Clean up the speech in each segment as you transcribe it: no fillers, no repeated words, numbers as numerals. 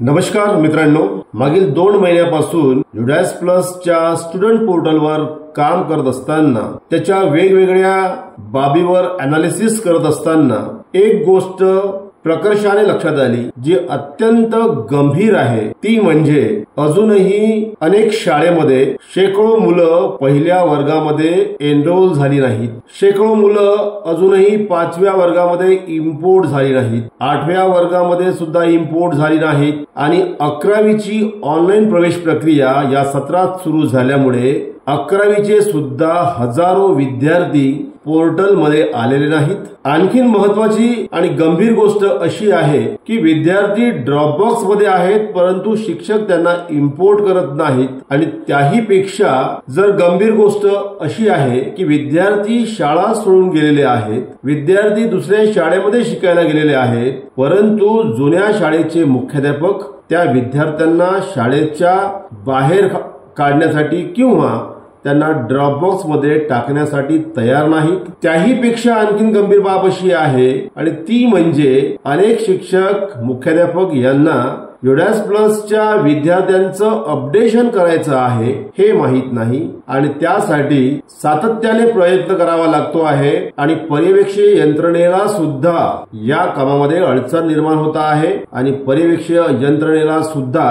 नमस्कार मित्रांनो, मागील 2 महिन्यापासून युडॅस प्लसच्या स्टुडंट पोर्टलवर काम करत असताना त्याच्या वेगवेगळ्या बाबीवर अनालिसिस करत असताना एक गोष्ट प्रकर्षाने लक्षात आली जी अत्यंत गंभीर आहे, ती म्हणजे अजूनही अनेक शाळेमध्ये शेकडो मुलं पहिल्या वर्गामध्ये एनरोल झाली नाहीत. शेकडो मुलं अजूनही 5व्या वर्गामध्ये इम्पोर्ट झाली नाहीत. 8व्या वर्गामध्ये सुद्धा इम्पोर्ट झाली नाहीत आणि 11वीची ऑनलाईन प्रवेश प्रक्रिया या सत्रात सुरू झाल्यामुळे 11वीचे सुद्धा हजारो विद्यार्थी पोर्टलमध्ये आलेले नाहीत. आणखीन महत्वाची आणि गंभीर गोष्ट अशी आहे की विद्यार्थी ड्रॉपबॉक्स मध्ये आहेत, परंतु शिक्षक त्यांना इम्पोर्ट करत नाहीत. आणि त्याही पेक्षा जर गंभीर गोष्ट अशी आहे की विद्यार्थी शाळा सोडून गेलेले आहेत, विद्यार्थी दुसऱ्या शाळेमध्ये शिकायला गेलेले आहेत, परंतु जुन्या शाळेचे मुख्याध्यापक त्या विद्यार्थ्यांना शाळेच्या बाहेर काढण्यासाठी किंवा त्यांना ड्रॉपबॉक्स मध्ये टाकण्यासाठी तयार नाहीत. त्याही पेक्षा आणखीन गंभीर बाब अशी आहे आणि ती म्हणजे अनेक शिक्षक मुख्याध्यापक यांना युडॅस प्लसच्या विद्यार्थ्यांचं अपडेशन करायचं आहे हे माहित नाही आणि त्यासाठी सातत्याने प्रयत्न करावा लागतो आहे आणि पर्यवेक्षीय यंत्रणेला सुद्धा या कामामध्ये अडचण निर्माण होत आहे आणि पर्यवेक्षीय यंत्रणेला सुद्धा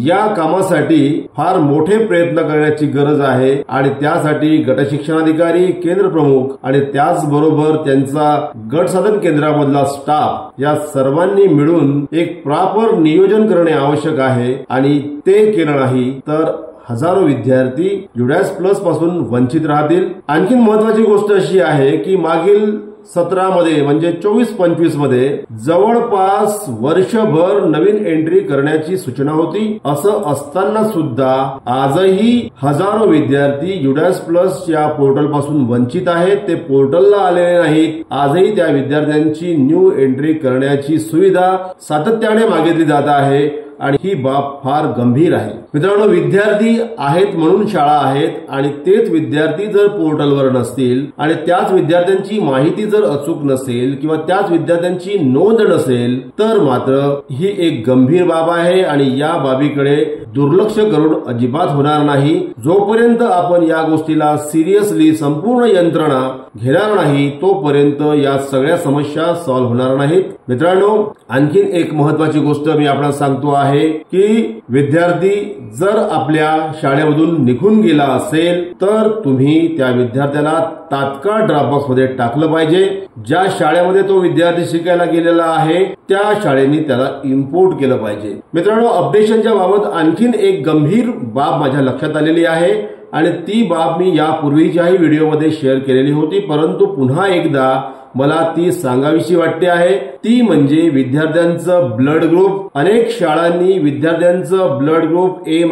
या कामासाठी फार मोठे प्रयत्न करण्याची गरज आहे आणि त्यासाठी गट शिक्षणाधिकारी, केंद्र प्रमुख आणि त्याचबरोबर त्यांचा गट साधन केंद्रामधला स्टाफ या सर्वांनी मिळून एक प्रॉपर नियोजन करणे आवश्यक आहे आणि ते केलं नाही तर हजारो विद्यार्थी युडॅस प्लस पासून वंचित राहतील. आणखी महत्वाची गोष्ट अशी आहे की मागील सत्रामध्ये म्हणजे 24-25 मध्ये जवळपास वर्षभर नवीन एंट्री करण्याची सूचना होती. असं असताना सुद्धा आजही हजारो विद्यार्थी युडॅस प्लस या पोर्टल पासून वंचित आहेत. ते पोर्टलला आलेले नाहीत. आजही त्या विद्यार्थ्यांची न्यू एंट्री करण्याची सुविधा सातत्याने मागितली जात आहे आणि ही बाब फार गंभीर आहे. मित्रांनो, विद्यार्थी आहेत म्हणून शाळा आहेत आणि तेच विद्यार्थी जर पोर्टलवर नसतील आणि त्याच विद्यार्थ्यांची माहिती जर अचूक नसेल किंवा त्याच विद्यार्थ्यांची नोंद नसेल तर मात्र ही एक गंभीर बाब आहे आणि या बाबीकडे दुर्लक्ष करून अजिबात होणार नाही. जोपर्यंत आपण या गोष्टीला सिरियसली संपूर्ण यंत्रणा घेणार नाही तोपर्यंत या सगळ्या समस्या सॉल्व्ह होणार नाहीत. मित्रांनो, आणखीन एक महत्वाची गोष्ट मी आपल्याला सांगतो आहे की विद्यार्थी जर आपल्या शाळेमधून निघून गेला असेल तर तुम्ही त्या विद्यार्थ्याला तात्काळ ड्रॉपबॉक्स मध्ये टाकलं पाहिजे. ज्या शाळेमध्ये तो विद्यार्थी शिकायला गेलेला आहे त्या शाळेने त्याला इम्पोर्ट केलं पाहिजे. मित्रांनो, अपडेशनच्या बाबत आणखीन एक गंभीर बाब माझ्या लक्षात आलेली आहे आणि ती बाब मी यापूर्वीच्याही व्हिडिओमध्ये शेअर केलेली होती, परंतु पुन्हा एकदा मला ती सांगावीशी वाटते आहे. ती म्हणजे विद्यार्थ्यांचं ब्लड ग्रुप. अनेक शाळांनी विद्यार्थ्यांचं blood group A-,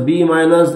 B-,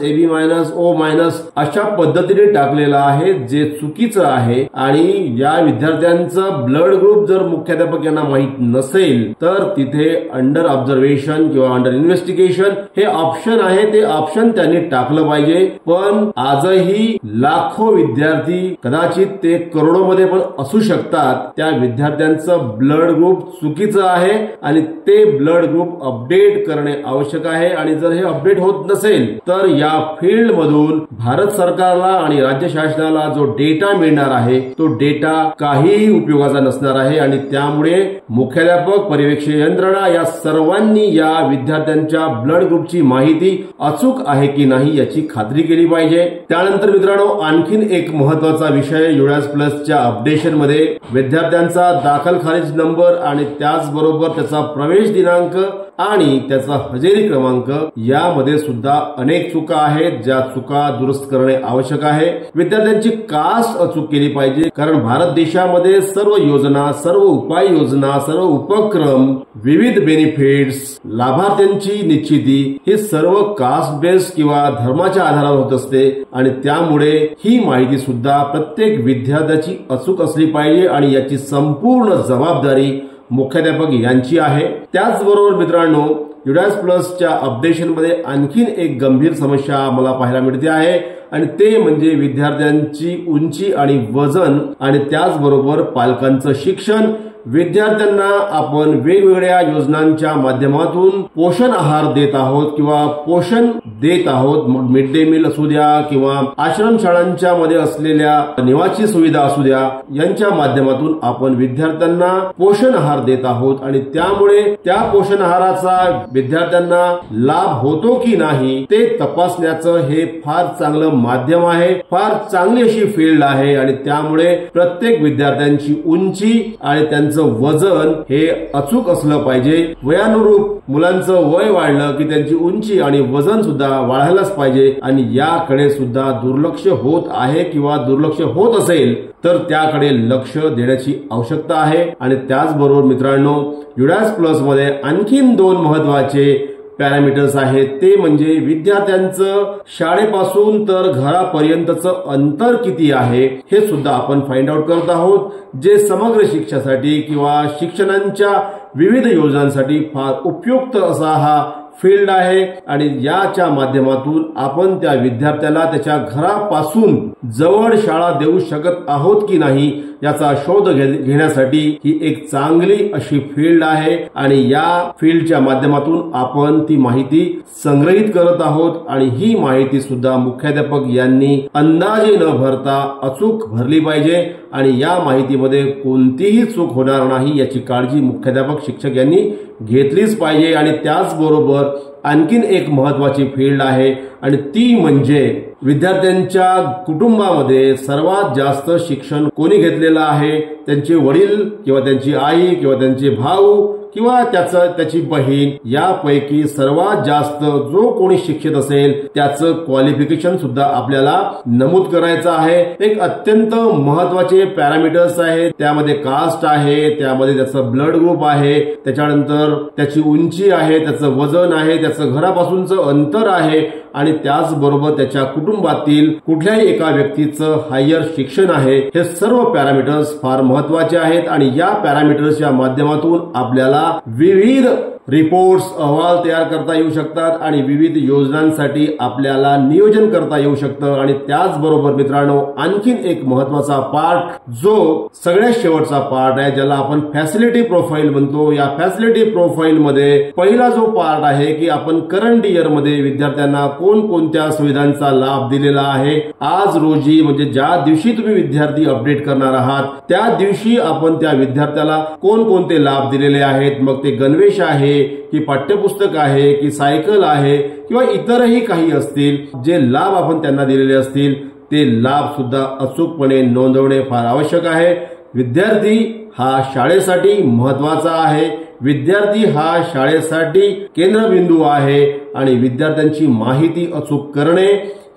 AB-, O- अशा पद्धतीने टाकलेलं आहे, जे चुकीचं आहे. आणि या विद्यार्थ्यांचं ब्लड ग्रुप जर मुख्याध्यापक यांना माहित नसेल तर तिथे अंडर ऑब्झर्वेशन किंवा अंडर इन्व्हेस्टिगेशन हे ऑप्शन आहे, ते ऑप्शन त्यांनी टाकलं पाहिजे. पण आजही लाखो विद्यार्थी, कदाचित ते करोडोमध्ये पण असू शकतात, त्या विद्यार्थ्यांचं ब्लड ग्रुप चुकीचं आहे आणि ते ब्लड ग्रुप अपडेट करणे आवश्यक आहे. आणि जर हे अपडेट होत नसेल तर या फील्ड मधून भारत सरकारला आणि राज्य शासनाला जो डेटा मिळणार आहे तो डेटा काहीही उपयोगाचा नसणार आहे आणि त्यामुळे मुख्याध्यापक, पर्यवेक्षक यंत्रणा या सर्वांनी या विद्यार्थ्यांच्या ब्लड ग्रुपची माहिती अचूक आहे की नाही याची खात्री केली पाहिजे. त्यानंतर मित्रांनो, आणखीन एक महत्वाचा विषय युडॅस प्लसच्या अपडेशन मध्ये विद्यार्थ्यांचा दाखल खारिज नंबर आणि त्याचबरोबर त्याचा प्रवेश दिनांक आणि त्याचा हजेरी क्रमांक यामध्ये सुद्धा अनेक चुका आहेत, ज्या चुका दुरुस्त करणे आवश्यक आहे. विद्यार्थ्यांची कास्ट अचूक केली पाहिजे, कारण भारत देशामध्ये सर्व योजना, सर्व उपाययोजना, सर्व उपक्रम, विविध बेनिफिट्स, लाभार्थ्यांची निश्चिती हे सर्व कास्ट बेस्ड किंवा धर्माच्या आधारावर होत असते आणि त्यामुळे ही माहिती सुद्धा प्रत्येक विद्यार्थ्याची अचूक असली पाहिजे आणि याची संपूर्ण जबाबदारी मुख्याध्यापक यांची आहे. त्याचबरोबर मित्रांनो, युडॅस प्लसच्या अपडेशन मध्ये आणखीन एक गंभीर समस्या मला पाहायला मिळते आहे आणि ते म्हणजे विद्यार्थ्यांची उंची आणि वजन आणि त्याचबरोबर पालकांचं शिक्षण विद्यार्थ्यांना आपण वेगवेगळ्या योजनांच्या माध्यमातून पोषण आहार देत आहोत किंवा पोषण देत आहोत, मग मिड डे मील असू द्या किंवा आश्रमशाळांच्या मध्ये असलेल्या निवासी सुविधा असू द्या, यांच्या माध्यमातून आपण विद्यार्थ्यांना पोषण आहार देत आहोत आणि त्यामुळे त्या पोषण आहाराचा विद्यार्थ्यांना लाभ होतो की नाही ते तपासण्याचं हे फार चांगलं माध्यम आहे, फार चांगली अशी फील्ड आहे आणि त्यामुळे प्रत्येक विद्यार्थ्यांची उंची आणि त्यांचं वजन हे अचूक असलं पाहिजे। वयानुरूप मुलांचं वय वाढलं की त्यांची उंची आणि वजन सुद्धा वाढायलाच पाहिजे आणि याकडे सुद्धा दुर्लक्ष होत आहे किंवा दुर्लक्ष होत असेल तर त्याकडे लक्ष देण्याची आवश्यकता आहे। आणि त्याचबरोबर मित्रांनो, युडॅस प्लस मध्ये आणखीन 2 महत्वाचे पॅरामीटर्स आहेत, ते म्हणजे विद्यार्थ्यांचं शाळेपासून तर घरापर्यंतचं अंतर किती आहे हे सुद्धा आपण फाइंड आउट करत आहोत, जे समग्र शिक्षणासाठी किंवा शिक्षणाच्या विविध योजनांसाठी फार उपयुक्त असा हा फील्ड आहे आणि याच्या माध्यमातून आपण त्या विद्यार्थ्याला त्याच्या घरापासून जवळ शाळा देऊ शकत आहोत की नाही याचा शोध घेण्यासाठी ही एक चांगली अशी फील्ड आहे आणि या फील्डच्या माध्यमातून आपण ती माहिती संग्रहित करत आहोत आणि ही माहिती सुद्धा मुख्याध्यापक यांनी अंदाजे न भरता अचूक भरली पाहिजे आणि या माहितीमध्ये कोणतीही चूक होणार नाही याची काळजी मुख्याध्यापक शिक्षक यांनी घेतलीच पाहिजे। आणि त्याचबरोबर आणखीन एक महत्वाची फील्ड आहे आणि ती म्हणजे विद्यार्थ्यांच्या कुटुंबामध्ये सर्वात जास्त शिक्षण कोणी घेतलेलं आहे, त्यांचे वडील किंवा त्यांची आई किंवा त्यांचे भाऊ किंवा त्याची बहीण, यापैकी सर्वात जास्त जो कोणी शिक्षित असेल त्याचं क्वालिफिकेशन सुद्धा आपल्याला नमूद करायचं आहे। एक अत्यंत महत्वाचे पॅरामीटर्स आहेत, त्यामध्ये कास्ट आहे, त्यामध्ये त्याचं ब्लड ग्रुप आहे, त्याच्यानंतर त्याची उंची आहे, त्याचं वजन आहे, त्याचं घरापासूनचं अंतर आहे आणि त्याचबरोबर त्याच्या कुटुंबातील कुठल्याही एका व्यक्तीचं हायर शिक्षण आहे। हे सर्व पॅरामीटर्स फार महत्वाचे आहेत आणि या पॅरामीटर्सच्या माध्यमातून आपल्याला विविध रिपोर्ट्स, अहवाल तयार करता येऊ शकतात आणि विविध योजनांसाठी आपल्याला नियोजन करता येऊ शकतं। आणि त्याचबरोबर मित्रांनो, आणखीन एक महत्वाचा पार्ट जो सगळ्यात शेवटचा पार्ट आहे, ज्याला आपण फॅसिलिटी प्रोफाईल म्हणतो, या फॅसिलिटी प्रोफाईल मध्ये पहिला जो पार्ट आहे की आपण करंट इयर मध्ये विद्यार्थ्यांना कोणकोणत्या सुविधांचा लाभ दिलेला आहे। आज रोजी म्हणजे ज्या दिवशी तुम्ही विद्यार्थी अपडेट करणार आहात त्या दिवशी आपण त्या विद्यार्थ्याला कोणकोणते लाभ दिलेले आहेत, मग ते गणवेश आहे की पाठ्यपुस्तक आहे की सायकल आहे किंवा इतरही काही असतील, जे लाभ आपण त्यांना दिलेले असतील ते लाभ सुद्धा अचूकपणे नोंदवणे फार आवश्यक आहे। विद्यार्थी हा शाळेसाठी महत्वाचा आहे, विद्यार्थी हा शाळेसाठी केंद्रबिंदू आहे आणि विद्यार्थ्यांची माहिती अचूक करणे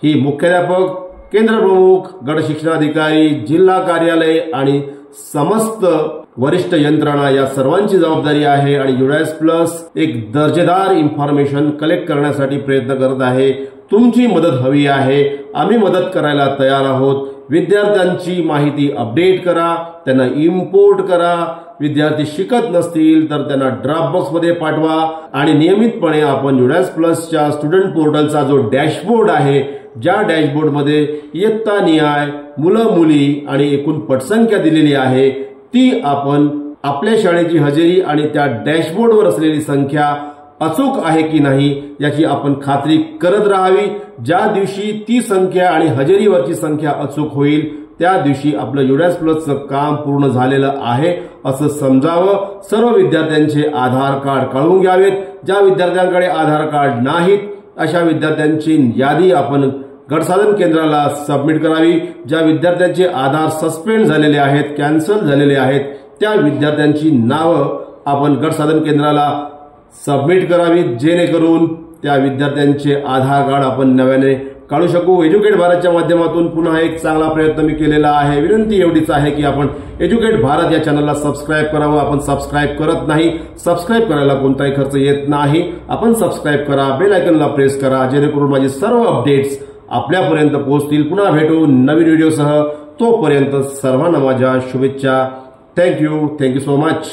ही मुख्याध्यापक, केंद्र प्रमुख, गट शिक्षणाधिकारी, जिल्हा कार्यालय आणि समस्त वरिष्ठ यंत्रणा या सर्वांची जबाबदारी आहे। आणि युडॅस प्लस एक दर्जेदार इन्फॉर्मेशन कलेक्ट करण्यासाठी प्रयत्न करत आहे। तुमची मदत हवी आहे, आम्ही मदत करायला तयार आहोत। विद्यार्थ्यांची माहिती अपडेट करा, त्यांना इम्पोर्ट करा, विद्यार्थी शिकत नसतील तर त्यांना ड्रॉपबॉक्स मध्ये पाठवा आणि नियमितपणे आपण युडॅस प्लसच्या स्टुडंट पोर्टलचा जो डॅशबोर्ड आहे, ज्या डॅशबोर्ड मध्ये इयत्ता निहाय मुलं मुली आणि एकूण पटसंख्या दिलेली आहे, ती आपण आपल्या शाळेची हजेरी आणि त्या डॅशबोर्डवर असलेली संख्या अचूक आहे की नाही याची आपण खात्री करत राहावी। ज्या दिवशी ती संख्या आणि हजेरीवरची संख्या अचूक होईल त्या दिवशी आपलं युडॅस प्लसचं काम पूर्ण झालेलं आहे असं समजावं। सर्व विद्यार्थ्यांचे आधार कार्ड काढून घ्यावेत, ज्या विद्यार्थ्यांकडे आधार कार्ड नाहीत अशा विद्यार्थ्यांची यादी आपण गटसाधन केंद्राला सबमिट करावी। ज्या विद्यार्थ्यांचे आधार सस्पेंड झालेले आहेत, कॅन्सल झालेले आहेत, त्या विद्यार्थ्यांची नावं आपण गटसाधन केंद्राला सबमिट करावी, जेणेकरून त्या विद्यार्थ्यांचे आधार कार्ड आपण नव्याने काढू शकू। एज्युकेट भारतच्या माध्यमातून पुन्हा एक चांगला प्रयत्न मी केलेला आहे। विनंती एवढीच आहे की आपण एज्युकेट भारत या चॅनलला सबस्क्राईब करावं। आपण सबस्क्राईब करत नाही, सबस्क्राईब करायला कोणताही खर्च येत नाही, आपण सबस्क्राईब करा, बेल आयकॉनला प्रेस करा, जेणेकरून माझी सर्व अपडेट्स आपल्यापर्यंत पोहोचतील। पुन्हा भेटू नवीन व्हिडिओसह, तोपर्यंत सर्वांना माझ्या शुभेच्छा। Thank you so much.